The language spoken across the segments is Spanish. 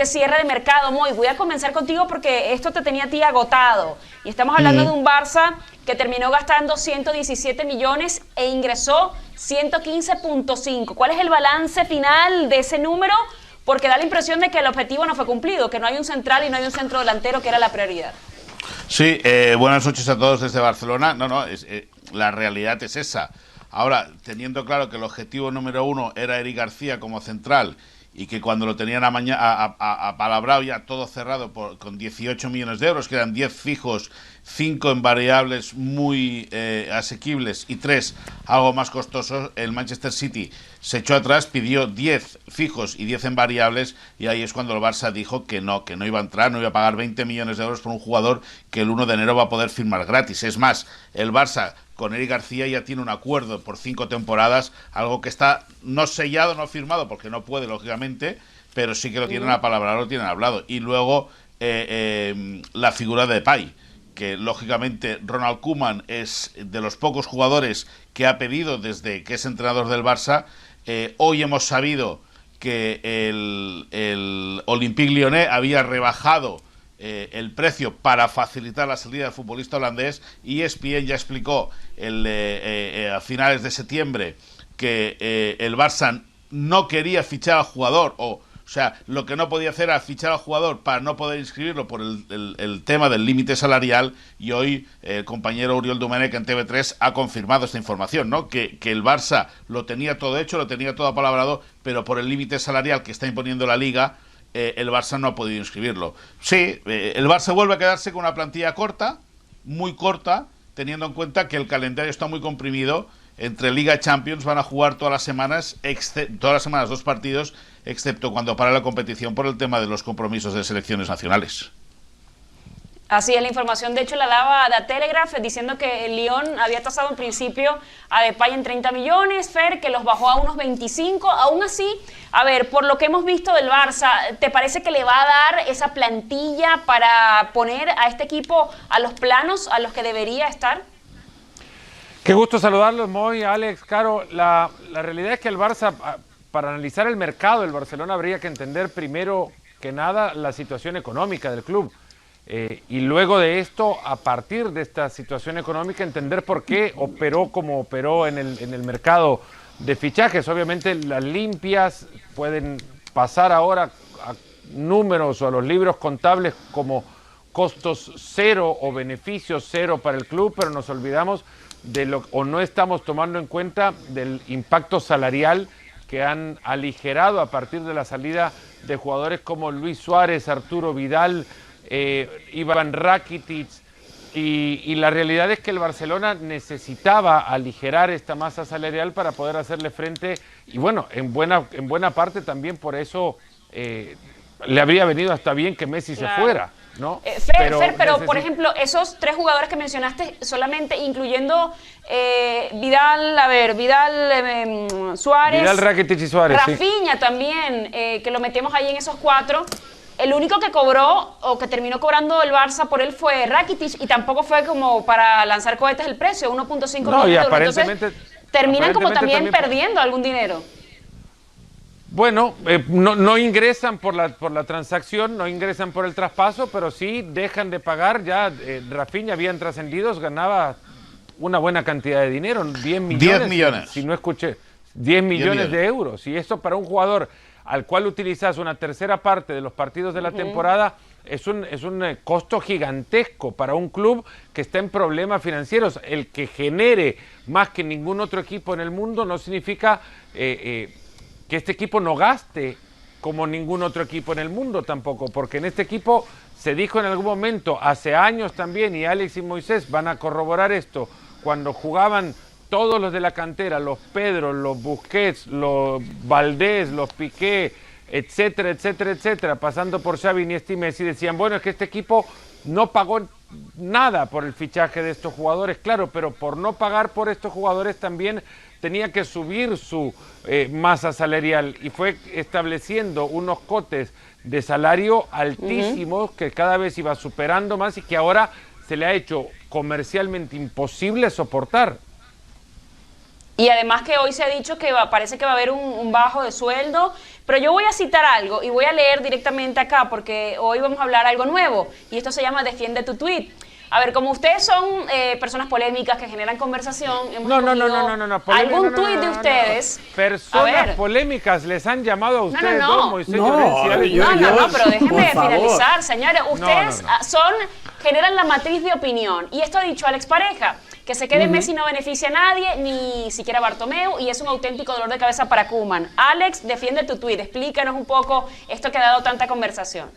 este cierre de mercado. Moy, voy a comenzar contigo porque esto te tenía a ti agotado. Y estamos hablando de un Barça que terminó gastando 117 millones e ingresó 115.5. ¿Cuál es el balance final de ese número? Porque da la impresión de que el objetivo no fue cumplido, que no hay un central y no hay un centro delantero, que era la prioridad. Sí, buenas noches a todos desde Barcelona. La realidad es esa. Ahora, teniendo claro que el objetivo número uno era Eric García como central y que cuando lo tenían apalabrado ya todo cerrado con 18 millones de euros, que eran 10 fijos, 5 en variables muy asequibles y 3 algo más costosos, el Manchester City se echó atrás, pidió 10 fijos y 10 en variables, y ahí es cuando el Barça dijo que no iba a entrar, no iba a pagar 20 millones de euros por un jugador que el 1 de enero va a poder firmar gratis. Es más, el Barça con Eric García ya tiene un acuerdo por 5 temporadas, algo que está no sellado, no firmado, porque no puede, lógicamente, pero sí que lo tienen apalabrado, lo tienen hablado. Y luego la figura de Depay, que lógicamente Ronald Koeman es de los pocos jugadores que ha pedido desde que es entrenador del Barça. Hoy hemos sabido que el Olympique Lyonnais había rebajado el precio para facilitar la salida del futbolista holandés, y ESPN ya explicó a finales de septiembre que el Barça no quería fichar al jugador, o sea, lo que no podía hacer era fichar al jugador para no poder inscribirlo por el tema del límite salarial, y hoy el compañero Oriol Domènech en TV3 ha confirmado esta información, ¿no? Que el Barça lo tenía todo hecho, lo tenía todo apalabrado, pero por el límite salarial que está imponiendo la Liga, el Barça no ha podido inscribirlo. Sí, el Barça vuelve a quedarse con una plantilla corta, muy corta, teniendo en cuenta que el calendario está muy comprimido. Entre Liga y Champions van a jugar todas las semanas 2 partidos, excepto cuando para la competición por el tema de los compromisos de selecciones nacionales. Así es la información, de hecho la daba The Telegraph diciendo que el Lyon había tasado en principio a Depay en 30 millones, Fer, que los bajó a unos 25, aún así, a ver, por lo que hemos visto del Barça, ¿te parece que le va a dar esa plantilla para poner a este equipo a los planos a los que debería estar? Qué gusto saludarlos, Moy, Alex, Caro. La realidad es que el Barça, para analizar el mercado del Barcelona, habría que entender primero que nada la situación económica del club. Y luego de esto, a partir de esta situación económica, entender por qué operó como operó en el mercado de fichajes. Obviamente las limpias pueden pasar ahora a números o a los libros contables como costos cero o beneficios cero para el club, pero nos olvidamos o no estamos tomando en cuenta del impacto salarial que han aligerado a partir de la salida de jugadores como Luis Suárez, Arturo Vidal, Ivan Rakitic, y la realidad es que el Barcelona necesitaba aligerar esta masa salarial para poder hacerle frente, y bueno, en buena parte también por eso le habría venido hasta bien que Messi se fuera, ¿no? Pero por ejemplo, esos 3 jugadores que mencionaste solamente, incluyendo Vidal, Suárez, Vidal, Rakitic y Suárez, Rafinha también, que lo metemos ahí en esos 4. El único que cobró o que terminó cobrando el Barça por él fue Rakitic, y tampoco fue como para lanzar cohetes el precio, 1.5 millones de euros. Aparentemente, terminan como también perdiendo algún dinero. Bueno, no ingresan por la transacción, no ingresan por el traspaso, pero sí dejan de pagar. Ya Rafinha habían trascendidos, ganaba una buena cantidad de dinero, 10 millones. Si no escuché, 10 millones de euros. Y esto para un jugador al cual utilizas una tercera parte de los partidos de la temporada, es un costo gigantesco para un club que está en problemas financieros. El que genere más que ningún otro equipo en el mundo no significa que este equipo no gaste como ningún otro equipo en el mundo tampoco, porque en este equipo se dijo en algún momento, hace años también, y Alex y Moisés van a corroborar esto, cuando jugaban todos los de la cantera, los Pedro, los Busquets, los Valdés, los Piqué, etcétera, etcétera, etcétera, pasando por Xavi, Iniesta y Messi, decían, bueno, es que este equipo no pagó nada por el fichaje de estos jugadores, claro, pero por no pagar por estos jugadores también tenía que subir su masa salarial, y fue estableciendo unos cotes de salario altísimos que cada vez iba superando más y que ahora se le ha hecho comercialmente imposible soportar. Y además que hoy se ha dicho que parece que va a haber un bajo de sueldo, pero yo voy a citar algo y voy a leer directamente acá porque hoy vamos a hablar algo nuevo y esto se llama Defiende tu tweet. A ver, como ustedes son personas polémicas que generan conversación, hemos algún tuit de ustedes. Personas polémicas les han llamado a ustedes no, Moisés pero déjenme finalizar, señores. Ustedes generan la matriz de opinión y esto ha dicho Alex Pareja. Que se quede Messi no beneficia a nadie, ni siquiera a Bartomeu, y es un auténtico dolor de cabeza para Koeman. Alex, defiende tu tuit, explícanos un poco esto que ha dado tanta conversación.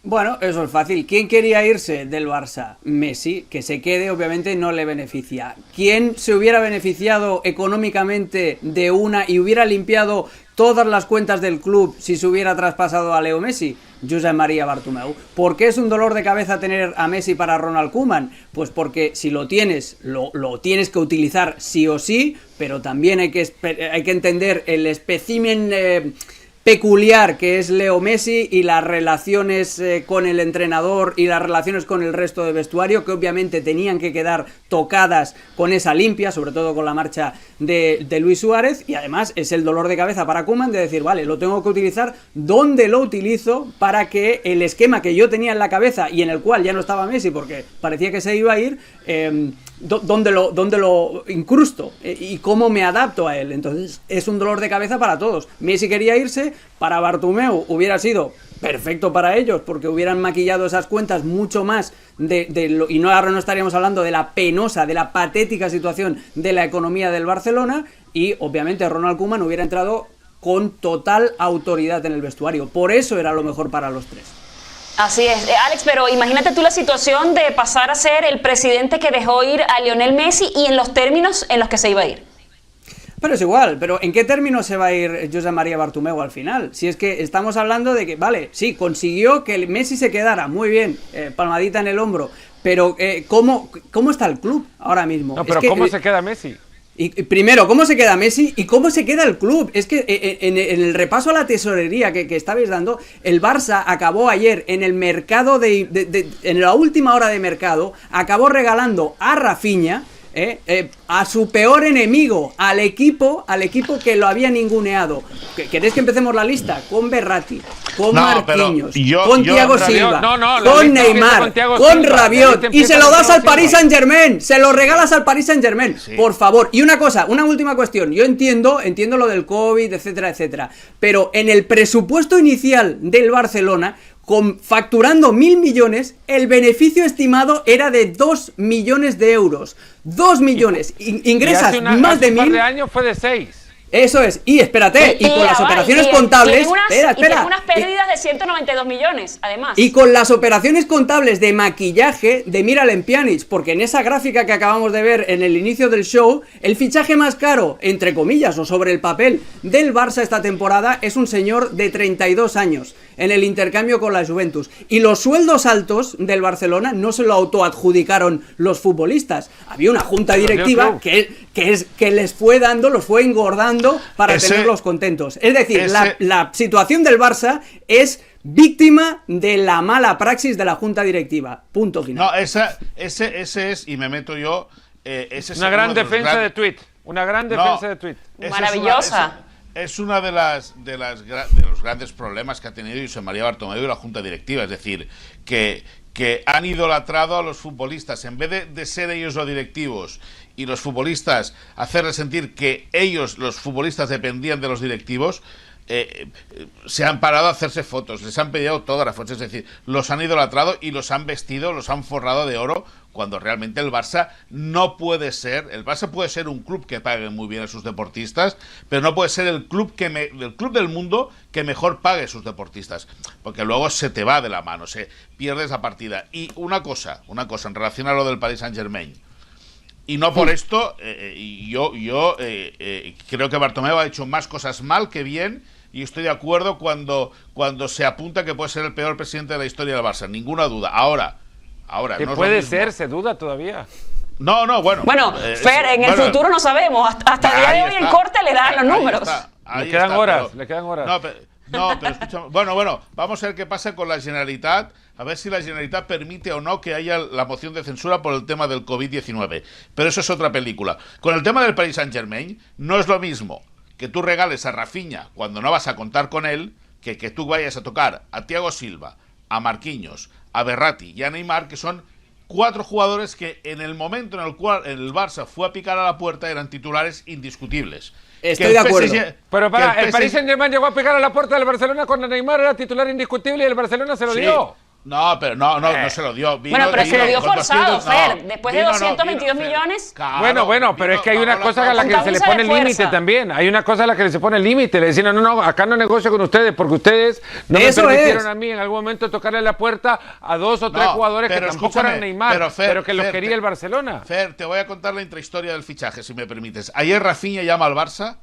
Bueno, eso es fácil. ¿Quién quería irse del Barça? Messi. Que se quede, obviamente, no le beneficia. ¿Quién se hubiera beneficiado económicamente de una y hubiera limpiado todas las cuentas del club si se hubiera traspasado a Leo Messi? Josep María Bartomeu. ¿Por qué es un dolor de cabeza tener a Messi para Ronald Koeman? Pues porque si lo tienes, lo tienes que utilizar sí o sí, pero también hay que entender el espécimen peculiar que es Leo Messi y las relaciones con el entrenador y las relaciones con el resto de vestuario, que obviamente tenían que quedar tocadas con esa limpia, sobre todo con la marcha de Luis Suárez, y además es el dolor de cabeza para Koeman de decir, vale, lo tengo que utilizar, ¿dónde lo utilizo para que el esquema que yo tenía en la cabeza y en el cual ya no estaba Messi porque parecía que se iba a ir, ¿dónde lo incrusto? ¿Y cómo me adapto a él? Entonces es un dolor de cabeza para todos. Messi quería irse, para Bartomeu hubiera sido perfecto para ellos porque hubieran maquillado esas cuentas mucho más y ahora no estaríamos hablando de la penosa, de la patética situación de la economía del Barcelona, y obviamente Ronald Koeman hubiera entrado con total autoridad en el vestuario. Por eso era lo mejor para los tres. Así es, Alex, pero imagínate tú la situación de pasar a ser el presidente que dejó ir a Lionel Messi y en los términos en los que se iba a ir. Pero es igual, pero ¿en qué términos se va a ir Josep María Bartomeu al final? Si es que estamos hablando de que, vale, sí, consiguió que el Messi se quedara, muy bien, palmadita en el hombro, pero ¿cómo está el club ahora mismo? No, pero ¿cómo se queda Messi? Y primero, ¿cómo se queda Messi y cómo se queda el club? Es que en el repaso a la tesorería que estabais dando, el Barça acabó ayer en el mercado en la última hora de mercado, acabó regalando a Rafinha, a su peor enemigo, al equipo que lo había ninguneado. ¿Queréis que empecemos la lista? Con Berratti, con Marquinhos, con Thiago Silva, con Neymar, con Rabiot, y se lo das al Paris Saint-Germain, se lo regalas al Paris Saint-Germain, sí. Por favor. Y una cosa, una última cuestión, yo entiendo lo del COVID, etcétera, etcétera, pero en el presupuesto inicial del Barcelona, facturando 1.000 millones, el beneficio estimado era de 2 millones de euros. 2 millones. Ingresas más de 1.000. Hace un par de años fue de 6. Eso es. Y espérate, y con las operaciones contables... Espera. Tiene unas pérdidas de 192 millones, además. Y con las operaciones contables de maquillaje de Miralem Pjanic, porque en esa gráfica que acabamos de ver en el inicio del show, el fichaje más caro, entre comillas, o sobre el papel, del Barça esta temporada es un señor de 32 años, en el intercambio con la Juventus. Y los sueldos altos del Barcelona no se lo autoadjudicaron los futbolistas. Había una junta directiva que les fue dando, los fue engordando para tenerlos contentos. Es decir, la situación del Barça es víctima de la mala praxis de la junta directiva. Punto final. No, ese es, y me meto yo... una gran defensa de tweet. Una gran defensa de tweet. Maravillosa. Es uno de los grandes problemas que ha tenido Josep María Bartomeu y la junta directiva. Es decir, que han idolatrado a los futbolistas. En vez de ser ellos los directivos y los futbolistas hacerles sentir que ellos, los futbolistas, dependían de los directivos, se han parado a hacerse fotos, les han pedido autógrafos, es decir, los han idolatrado y los han vestido, los han forrado de oro, cuando realmente el Barça no puede ser. El Barça puede ser un club que pague muy bien a sus deportistas, pero no puede ser el club del mundo que mejor pague a sus deportistas, porque luego se te va de la mano, se pierde esa partida. Y una cosa en relación a lo del Paris Saint-Germain, y no por esto, yo creo que Bartomeu ha hecho más cosas mal que bien, y estoy de acuerdo cuando se apunta que puede ser el peor presidente de la historia del Barça, ninguna duda. Ahora que no puede ser, se duda todavía. No, bueno. Bueno, Fer, en el futuro no sabemos. Hasta el día de hoy el corte le dan los números. Le quedan horas. No, No, pero escúchame. Bueno, vamos a ver qué pasa con la Generalitat, a ver si la Generalitat permite o no que haya la moción de censura por el tema del COVID-19. Pero eso es otra película. Con el tema del Paris Saint-Germain, no es lo mismo que tú regales a Rafinha cuando no vas a contar con él, que tú vayas a tocar a Thiago Silva, a Marquinhos, a Verratti y a Neymar, que son 4 jugadores que en el momento en el cual el Barça fue a picar a la puerta eran titulares indiscutibles. Estoy de acuerdo. Pero el Paris Saint-Germain llegó a pegar a la puerta del Barcelona cuando Neymar era titular indiscutible y el Barcelona se lo dio. No, pero no se lo dio. Pero se lo dio forzado, Fer. Después de 222 millones. Claro, pero es que hay una cosa a la que se le pone el límite también. Hay una cosa a la que se pone el límite. Le decían, no, acá no negocio con ustedes porque ustedes no me permitieron a mí en algún momento tocarle la puerta a 2 o 3 jugadores que tampoco eran Neymar, pero que los quería el Barcelona. Fer, te voy a contar la intrahistoria del fichaje, si me permites. Ayer Rafinha llama al Barça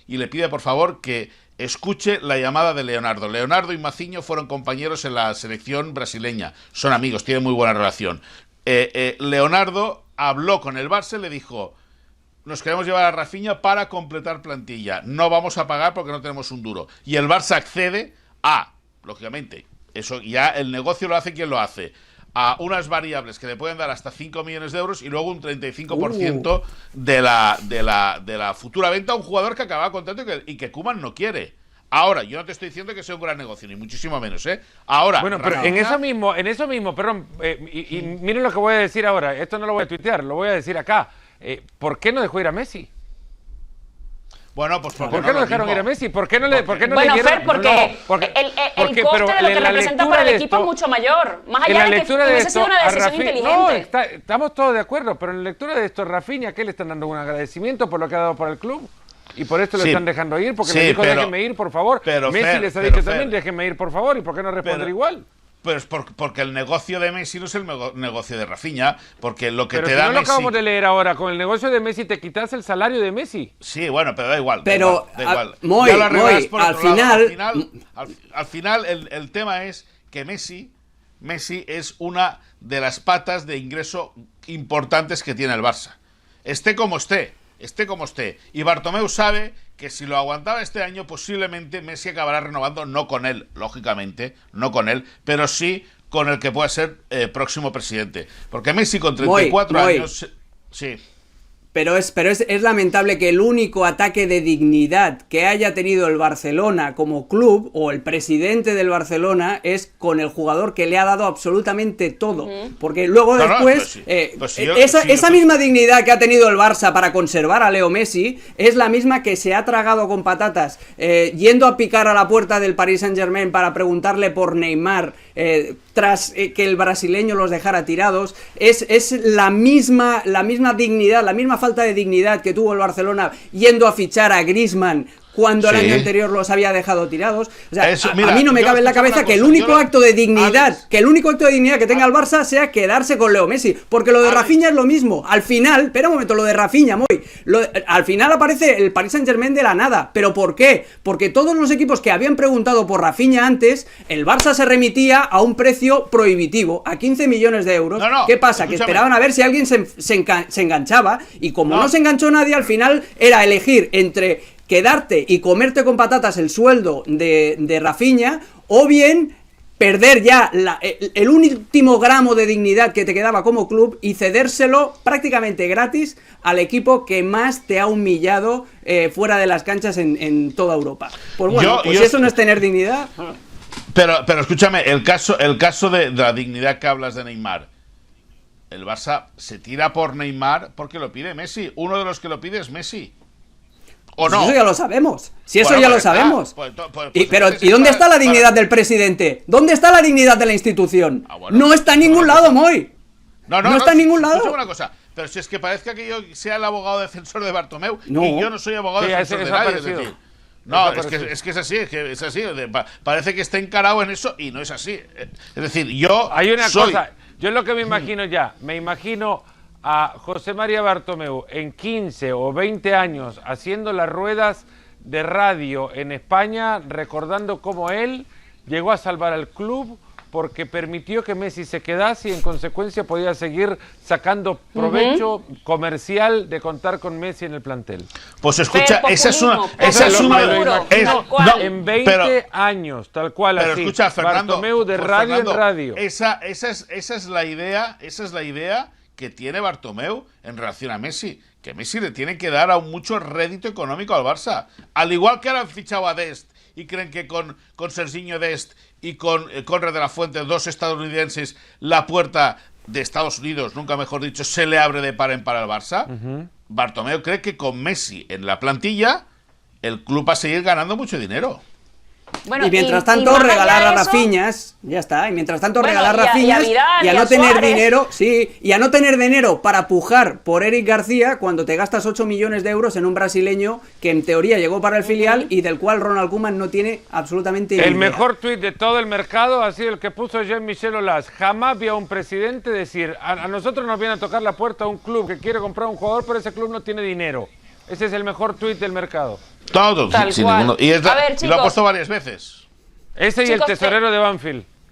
y le pide por favor que escuche la llamada de Leonardo. Leonardo y Maciño fueron compañeros en la selección brasileña. Son amigos, tienen muy buena relación. Leonardo habló con el Barça y le dijo: nos queremos llevar a Rafinha para completar plantilla. No vamos a pagar porque no tenemos un duro. Y el Barça accede a, lógicamente, eso ya el negocio lo hace quien lo hace, a unas variables que le pueden dar hasta 5 millones de euros y luego un 35% de la futura venta a un jugador que acaba contrato y que Koeman no quiere. Ahora, yo no te estoy diciendo que sea un gran negocio, ni muchísimo menos, ¿eh? Ahora... Bueno, pero en eso mismo, perdón, y miren lo que voy a decir ahora, esto no lo voy a tuitear, lo voy a decir acá. ¿Por qué no dejó ir a Messi? Bueno, pues ¿por qué no dejaron ir a Messi? ¿Por qué no le dieron? Fer, porque el coste de lo que representa para el equipo es mucho mayor. Más allá de que hubiese sido una decisión inteligente. No, estamos todos de acuerdo, pero en la lectura de esto, Rafinha, ¿qué le están dando? ¿Un agradecimiento por lo que ha dado para el club? Y por esto le están dejando ir, porque le dijo déjenme ir, por favor. Messi les ha dicho también déjenme ir, por favor. ¿Y por qué no responder igual? Pues porque el negocio de Messi no es el negocio de Rafinha, porque lo que pero te si da no lo Messi... acabamos de leer ahora, con el negocio de Messi te quitas el salario de Messi. Sí, bueno, pero da igual. Pero, al final el tema es que Messi es una de las patas de ingreso importantes que tiene el Barça. Esté como esté. Y Bartomeu sabe que si lo aguantaba este año, posiblemente Messi acabará renovando, no con él, lógicamente, no con él, pero sí con el que pueda ser próximo presidente. Porque Messi con 34 años... Sí. Pero es lamentable que el único ataque de dignidad que haya tenido el Barcelona como club, o el presidente del Barcelona, es con el jugador que le ha dado absolutamente todo. Porque luego después, esa misma dignidad que ha tenido el Barça para conservar a Leo Messi, es la misma que se ha tragado con patatas, yendo a picar a la puerta del Paris Saint-Germain para preguntarle por Neymar, tras que el brasileño los dejara tirados. Es la misma dignidad, la misma falta de dignidad que tuvo el Barcelona yendo a fichar a Griezmann cuando el año anterior los había dejado tirados. O sea, a mí no me cabe en la cabeza que el único acto de dignidad que tenga el Barça sea quedarse con Leo Messi, porque lo de Rafinha es lo mismo. Al final, espera un momento, lo de Rafinha, al final aparece el Paris Saint-Germain de la nada. ¿Pero por qué? Porque todos los equipos que habían preguntado por Rafinha antes, el Barça se remitía a un precio prohibitivo, a 15 millones de euros. ¿Qué pasa? Que esperaban a ver si alguien se enganchaba, y como no se enganchó nadie, al final era elegir entre quedarte y comerte con patatas el sueldo de Rafinha, o bien perder ya el último gramo de dignidad que te quedaba como club y cedérselo prácticamente gratis al equipo que más te ha humillado fuera de las canchas en toda Europa. Pues bueno, si eso no es tener dignidad. Pero escúchame, el caso de la dignidad que hablas de Neymar. El Barça se tira por Neymar porque lo pide Messi. Uno de los que lo pide es Messi. ¿O no? Eso ya lo sabemos. Si eso ya lo sabemos. ¿Y dónde está la dignidad del presidente? ¿Dónde está la dignidad de la institución? No está en ningún lado, Moy. No está en ningún lado. Escúchame una cosa. Pero si es que parezca que yo sea el abogado defensor de Bartomeu, y yo no soy abogado defensor de nadie. Es decir, no, es que es así. Parece que está encarado en eso y no es así. Es decir, yo hay una cosa. Yo es lo que me imagino me imagino a José María Bartomeu en 15 o 20 años haciendo las ruedas de radio en España, recordando cómo él llegó a salvar al club porque permitió que Messi se quedase y en consecuencia podía seguir sacando provecho comercial de contar con Messi en el plantel. Pues escucha, Pero esa es una... populismo, Esa es populismo una puro, tal cual. En 20 años, tal cual pero así. escucha, Fernando, Bartomeu de pues, radio Fernando, en radio. Esa es la idea que tiene Bartomeu en relación a Messi, que Messi le tiene que dar aún mucho rédito económico al Barça. Al igual que ahora han fichado a Dest y creen que con Serginho Dest y con Conrad de la Fuente, dos estadounidenses, la puerta de Estados Unidos, nunca mejor dicho, se le abre de par en par al Barça. Bartomeu cree que con Messi en la plantilla el club va a seguir ganando mucho dinero. Bueno, y mientras y tanto más allá regalar de a eso, Rafiñas, ya está, y mientras tanto Bueno, regalar y a Rafiñas Vidal, y a y a no tener Suárez. dinero, y a no tener dinero para pujar por Eric García cuando te gastas 8 millones de euros en un brasileño que en teoría llegó para el filial y del cual Ronald Koeman no tiene absolutamente El idea. mejor tuit de todo el mercado ha sido el que puso Jean-Michel Aulas. Jamás vi a un presidente decir, a nosotros nos viene a tocar la puerta a un club que quiere comprar un jugador, pero ese club no tiene dinero. Ese es el mejor tuit del mercado. Todo, Tal sin cual. ninguno. Y, A ver, y lo ha chicos. puesto varias veces. Ese y el Chicos, tesorero de Banfield.